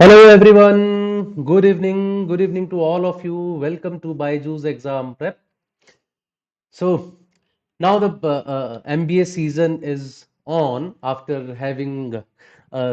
Hello everyone, good evening to all of you. Welcome to BYJU'S exam prep. So now the MBA season is on after having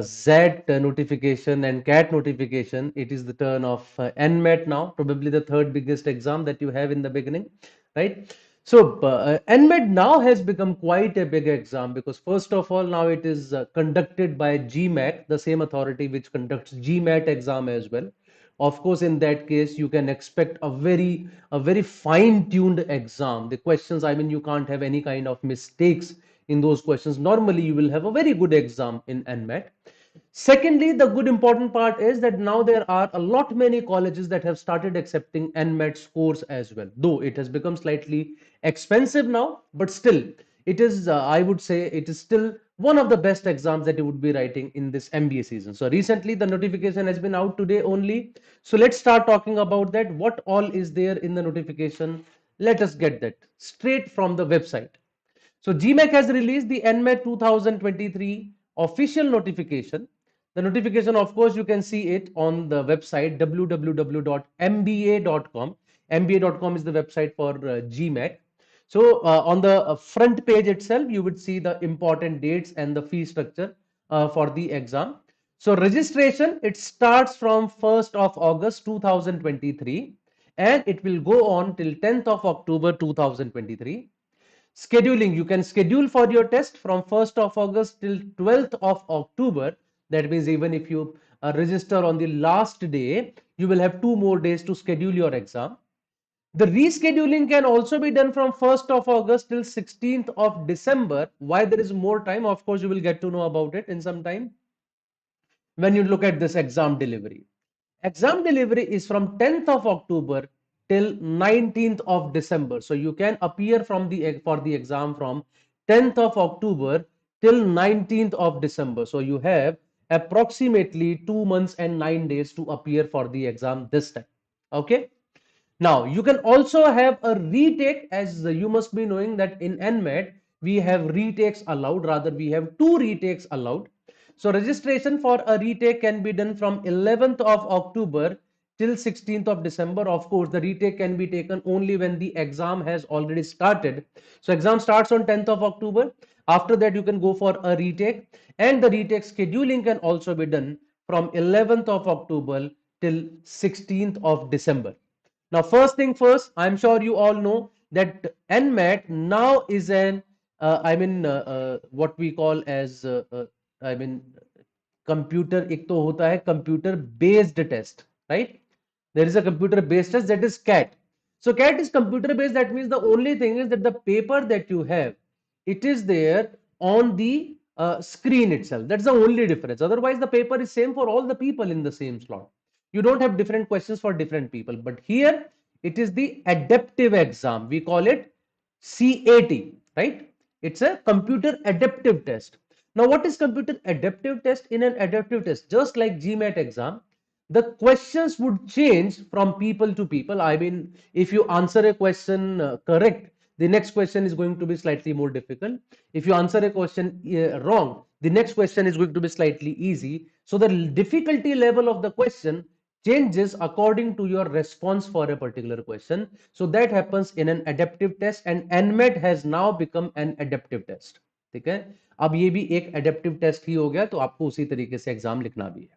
Z notification and CAT notification. It is the turn of NMAT now, probably the third biggest exam that you have in the beginning, right? So NMAT now has become quite a big exam because first of all, now it is conducted by GMAT, the same authority which conducts GMAT exam as well. Of course, in that case, you can expect a very fine-tuned exam. The questions, I mean, you can't have any kind of mistakes in those questions. Normally, you will have a very good exam in NMAT. Secondly, the good important part is that now there are a lot many colleges that have started accepting NMAT scores as well. Though it has become slightly expensive now, but still, it is, I would say, it is still one of the best exams that you would be writing in this MBA season. So recently, the notification has been out today only. So let's start talking about that. What all is there in the notification? Let us get that straight from the website. So GMAC has released the NMAT 2023 official notification. The notification, of course, you can see it on the website www.mba.com. mba.com is the website for GMAC. So on the front page itself, you would see the important dates and the fee structure for the exam. So registration, it starts from 1st of August 2023 and it will go on till 10th of October 2023. Scheduling, you can schedule for your test from 1st of August till 12th of October. That means even if you register on the last day, you will have 2 more days to schedule your exam. The rescheduling can also be done from 1st of August till 16th of December. Why there is more time? Of course, you will get to know about it in some time when you look at this exam delivery. Exam delivery is from 10th of October till 19th of December. So you can appear from the for the exam from 10th of October till 19th of December. So you have approximately 2 months and 9 days to appear for the exam this time. Okay. Now you can also have a retake, as you must be knowing that in NMAT we have retakes allowed, rather we have 2 retakes allowed. So registration for a retake can be done from 11th of October till 16th of December. Of course, the retake can be taken only when the exam has already started. So exam starts on 10th of October. After that, you can go for a retake, and the retake scheduling can also be done from 11th of October till 16th of December. Now, first thing first, I'm sure you all know that NMAT now is an, what we call as, I mean, computer, एक तो होता है computer based test, right? There is a computer based test, that is CAT. So CAT is computer based. That means the only thing is that the paper that you have, it is there on the screen itself. That's the only difference. Otherwise, the paper is same for all the people in the same slot. You don't have different questions for different people. But here it is the adaptive exam. We call it CAT, right? It's a computer adaptive test. Now, what is computer adaptive test? In an adaptive test, just like GMAT exam, the questions would change from people to people. I mean, if you answer a question correct, the next question is going to be slightly more difficult. If you answer a question wrong, the next question is going to be slightly easy. So the difficulty level of the question changes according to your response for a particular question. So that happens in an adaptive test, and NMAT has now become an adaptive test. ठीक है, अब ये भी एक adaptive test ही हो गया, तो आपको उसी तरीके से एग्जाम लिखना भी है.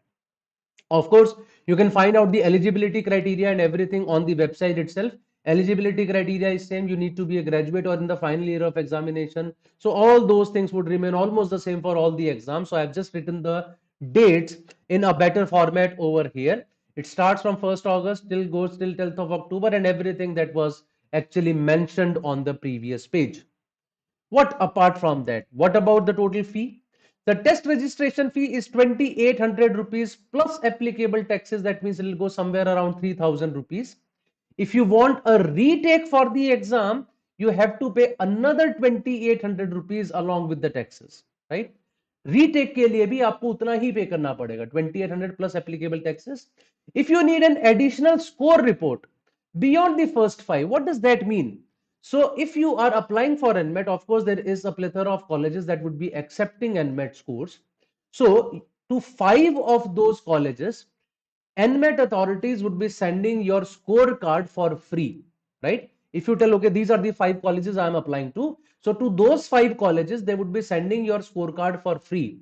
Of course, you can find out the eligibility criteria and everything on the website itself. Eligibility criteria is same. You need to be a graduate or in the final year of examination. So all those things would remain almost the same for all the exams. So I've just written the dates in a better format over here. It starts from 1st August till goes till 10th of October, and everything that was actually mentioned on the previous page. What apart from that? What about the total fee? The test registration fee is 2,800 rupees plus applicable taxes. That means it will go somewhere around 3,000 rupees. If you want a retake for the exam, you have to pay another 2,800 rupees along with the taxes, right? Retake के लिए भी आपको उतना ही पे करना पड़ेगा, 2,800 plus applicable taxes. If you need an additional score report beyond the first 5, what does that mean? So if you are applying for NMAT, of course, there is a plethora of colleges that would be accepting NMAT scores. So to 5 of those colleges, NMAT authorities would be sending your scorecard for free, right? If you tell, okay, these are the 5 colleges I am applying to. So to those 5 colleges, they would be sending your scorecard for free.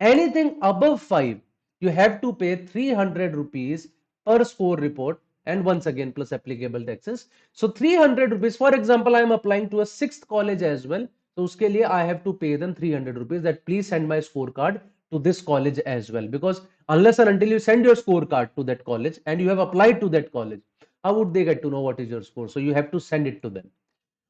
Anything above 5, you have to pay 300 rupees per score report, and once again plus applicable taxes. So 300 rupees, for example, I am applying to a 6th college as well. So uske liye I have to pay them 300 rupees, that please send my scorecard to this college as well, because unless and until you send your scorecard to that college and you have applied to that college, how would they get to know what is your score? So you have to send it to them.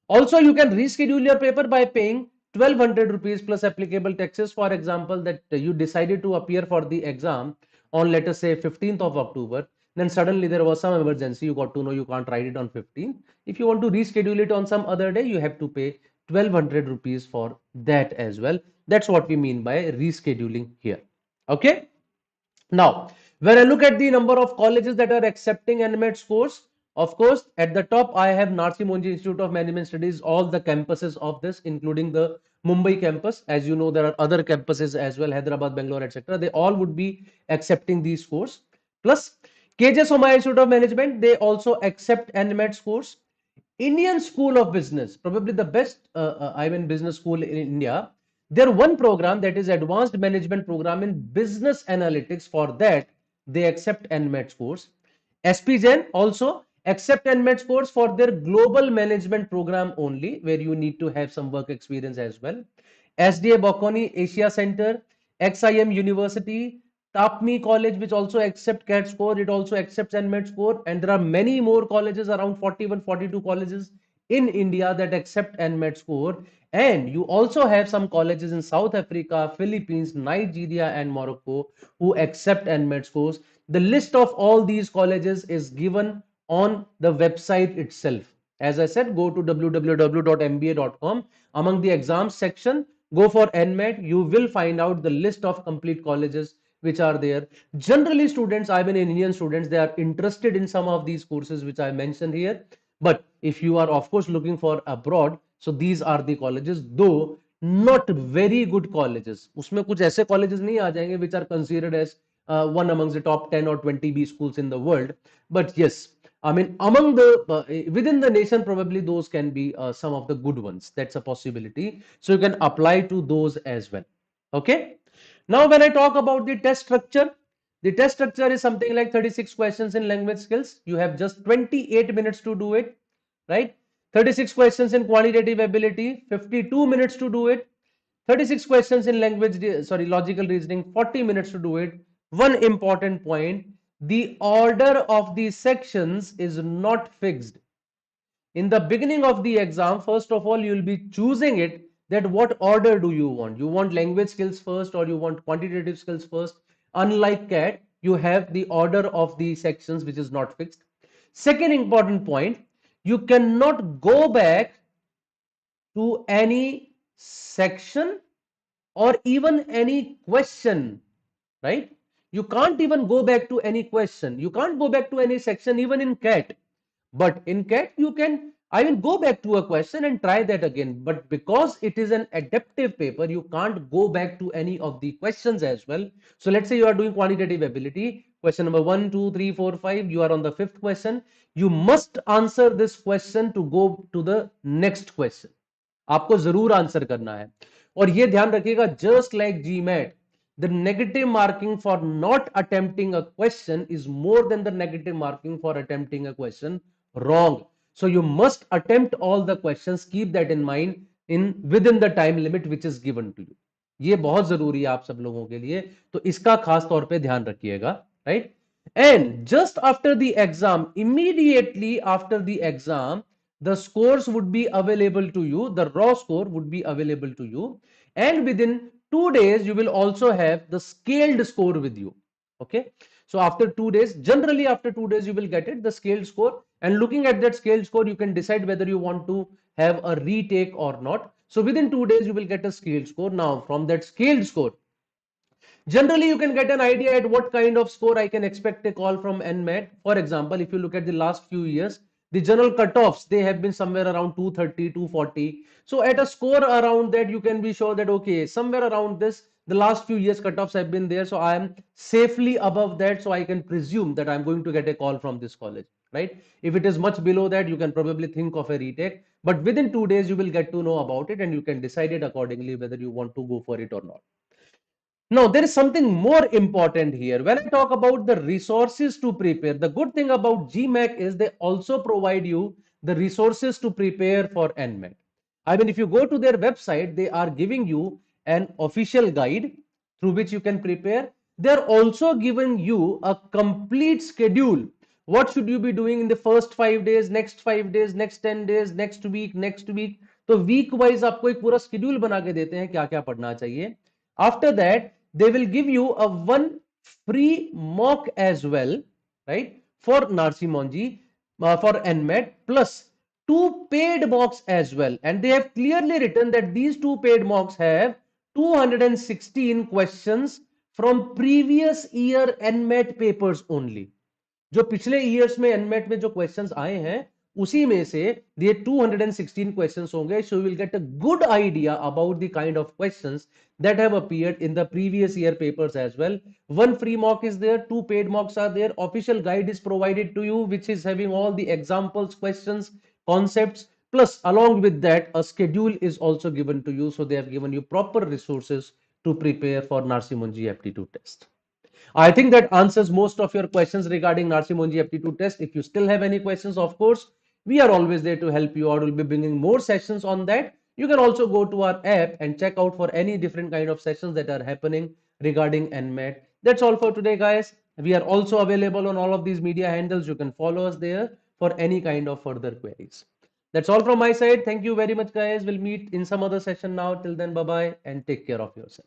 Also, you can reschedule your paper by paying 1200 rupees plus applicable taxes. For example, that you decided to appear for the exam on, let us say, 15th of October. Then suddenly there was some emergency. You got to know you can't write it on 15th. If you want to reschedule it on some other day, you have to pay 1200 rupees for that as well. That's what we mean by rescheduling here. Okay. Now, when I look at the number of colleges that are accepting NMAT scores, of course, at the top, I have Narsi Monji Institute of Management Studies, all the campuses of this, including the Mumbai campus. As you know, there are other campuses as well, Hyderabad, Bangalore, etc. They all would be accepting these scores. Plus, KJ Somaya Institute of Management, they also accept NMAT scores. Indian School of Business, probably the best business school in India. There one program, that is Advanced Management Program in Business Analytics. For that, they accept NMAT scores. SP Jain also accept NMAT scores for their Global Management Program only, where you need to have some work experience as well. SDA Bocconi Asia Center, XIM University, Tapmi College, which also accept CAT score, it also accepts NMAT score, and there are many more colleges, around 41, 42 colleges in India that accept NMAT score. And you also have some colleges in South Africa, Philippines, Nigeria, and Morocco who accept NMAT scores. The list of all these colleges is given on the website itself. As I said, go to www.mba.com. Among the exams section, go for NMAT. You will find out the list of complete colleges which are there. Generally, students, I mean Indian students, they are interested in some of these courses which I mentioned here. But if you are, of course, looking for abroad, so these are the colleges, though not very good colleges. उसमें कुछ ऐसे colleges नहीं आ जाएंगे which are considered as one amongst the top 10 or 20 B schools in the world. But yes, I mean, among the within the nation, probably those can be some of the good ones. That's a possibility. So you can apply to those as well. Okay. Now, when I talk about the test structure is something like 36 questions in language skills. You have just 28 minutes to do it, right? 36 questions in quantitative ability, 52 minutes to do it. 36 questions in logical reasoning, 40 minutes to do it. One important point, the order of the sections is not fixed. In the beginning of the exam, first of all, you will be choosing it, that what order do you want? You want language skills first or you want quantitative skills first? Unlike CAT, you have the order of the sections which is not fixed. Second important point, you cannot go back to any section or even any question, right? You can't even go back to any question. You can't go back to any section even in CAT. But in CAT, you can, I will go back to a question and try that again. But because it is an adaptive paper, you can't go back to any of the questions as well. So let's say you are doing quantitative ability, question number 1, 2, 3, 4, 5, you are on the 5th question. You must answer this question to go to the next question. आपको जरूर answer करना है. और ये ध्यान रखिएगा, just like GMAT, the negative marking for not attempting a question is more than the negative marking for attempting a question wrong. So you must attempt all the questions. Keep that in mind within the time limit which is given to you. ये बहुत जरूरी है आप सब लोगों के लिए, तो इसका खास तौर पे ध्यान रखिएगा, right? And just after the exam, immediately after the exam, the scores would be available to you. The raw score would be available to you, and within 2 days you will also have the scaled score with you. Okay, so after 2 days, generally after 2 days, you will get it, the scaled score, and looking at that scaled score, you can decide whether you want to have a retake or not. So within 2 days, you will get a scaled score. Now, from that scaled score, generally you can get an idea at what kind of score I can expect a call from NMAT. For example, if you look at the last few years, the general cutoffs, they have been somewhere around 230, 240. So at a score around that, you can be sure that, okay, somewhere around this, the last few years cutoffs have been there, so I am safely above that, so I can presume that I'm going to get a call from this college, right? If it is much below that, you can probably think of a retake, but within 2 days you will get to know about it and you can decide it accordingly whether you want to go for it or not. Now, there is something more important here. When I talk about the resources to prepare, the good thing about GMAT is they also provide you the resources to prepare for NMAT. I mean, if you go to their website, they are giving you an official guide through which you can prepare. They are also giving you a complete schedule. What should you be doing in the first 5 days, next 5 days, next 10 days, next week, next week. तो week wise आपको एक पूरा schedule बना के देते हैं क्या क्या पढ़ना चाहिए. After that, they will give you a one free mock as well, right? For Narsi Monji, for NMAT, plus two paid mocks as well. And they have clearly written that these two paid mocks have 216 questions from previous year NMAT papers only. जो पिछले years में NMAT में जो questions आए हैं उसी में से ये 216 क्वेश्चंस होंगे, so you will get a good idea about the kind of questions that have appeared in the previous year papers as well. One free mock is there, two paid mocks are there, official guide is provided to you which is having all the examples, questions, concepts, plus along with that a schedule is also given to you, so they have given you proper resources to prepare for Narsi Monji aptitude test. I think that answers most of your questions regarding Narsi Monji aptitude test. If you still have any questions, of course, we are always there to help you out. We'll be bringing more sessions on that. You can also go to our app and check out for any different kind of sessions that are happening regarding NMAT. That's all for today, guys. We are also available on all of these media handles. You can follow us there for any kind of further queries. That's all from my side. Thank you very much, guys. We'll meet in some other session now. Till then, bye-bye and take care of yourself.